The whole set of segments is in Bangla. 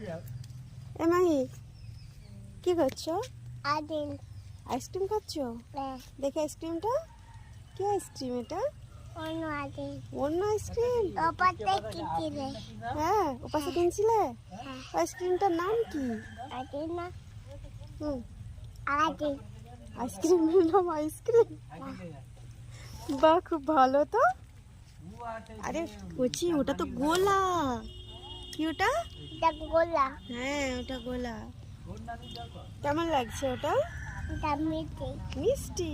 এ মাহি কি করছো? আইসক্রিম খাচ্ছো? দেখে আইসক্রিমটা কি আইসক্রিম এটা? অন্য আইসক্রিম? হ্যাঁ ওপাশে কিনছিলে? আইসক্রিমটার নাম কি? আইসক্রিমের নাম আইসক্রিম? বাহ খুব ভালো তো। আরে কচি ওটা তো গোলা। কি ওটা? গোলা। হ্যাঁ ওটা গোলা। কেমন লাগছে ওটা? মিষ্টি। মিষ্টি?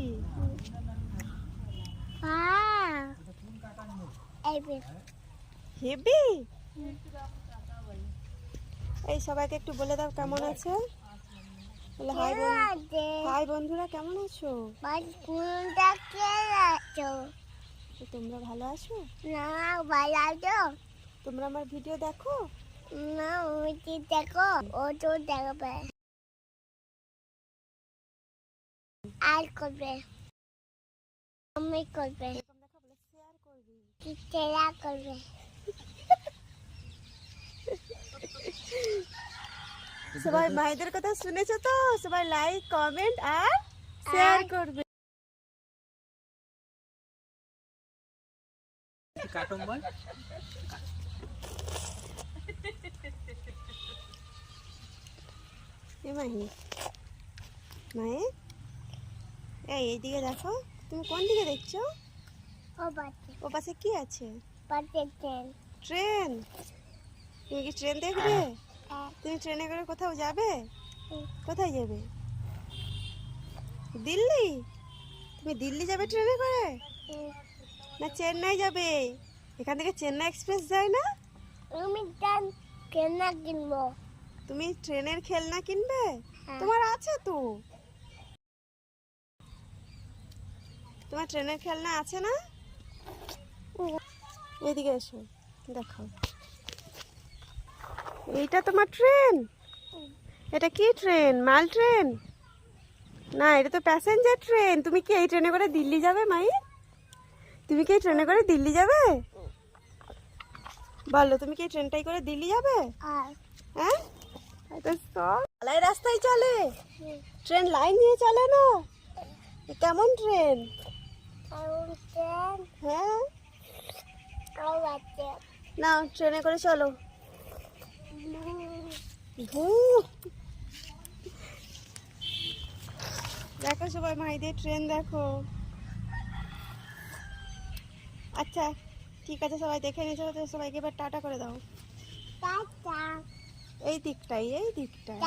হেবি। এই সবাইকে একটু বলে দাও কেমন আছে। বলে হাই হাই বন্ধুরা, কেমন আছো? তোমরা ভালো আছো? না ভালো আছো? তোমরা আমার ভিডিও দেখো? না দেখো, ও তো দেখবে আর করবে, আমি করবে, শেয়ার করবি, শেয়ার করবে। সবাই মায়েদের কথা শুনেছো তো? সবাই লাইক কমেন্ট আর শেয়ার করবে। কাটুন বল। এ মাহি মায়ে এইদিকে দেখো। তুমি কোন দিকে দেখছো? ও পাশে কি আছে? ট্রেন? তুমি কি ট্রেন দেখবে? তুমি ট্রেনে করে কোথাও যাবে? কোথায় যাবে? দিল্লি? তুমি দিল্লি যাবে ট্রেনে করে না চেন্নাই যাবে? এখান থেকে চেন্নাই এক্সপ্রেস যায় না? আমি খেলনা কিনবো। তুমি ট্রেনের খেলনা কিনবে? তোমার আছে তো। তোমার ট্রেনের খেলনা আছে না? এদিকে এসো দেখো, এইটা তোমার ট্রেন? এটা কি ট্রেন? মাল ট্রেন না, এটা তো প্যাসেঞ্জার ট্রেন। তুমি কি এই ট্রেনে করে দিল্লি যাবে মাই? তুমি কি এই ট্রেনে করে দিল্লি যাবে? বলো, তুমি কি এই ট্রেনটাই করে দিল্লি যাবে? হ্যাঁ ঢালাই রাস্তায় চলে ট্রেন, লাইন দিয়ে চলে না। কেমন ট্রেন? হ্যাঁ না, ট্রেনে করে চলো। দেখো সবাই মাইদের ট্রেন দেখো। আচ্ছা ঠিক আছে, সবাই দেখে নিয়েছো তো, সবাইকে এবার টাটা করে দাও। এই দিকটাই, এই দিকটাই।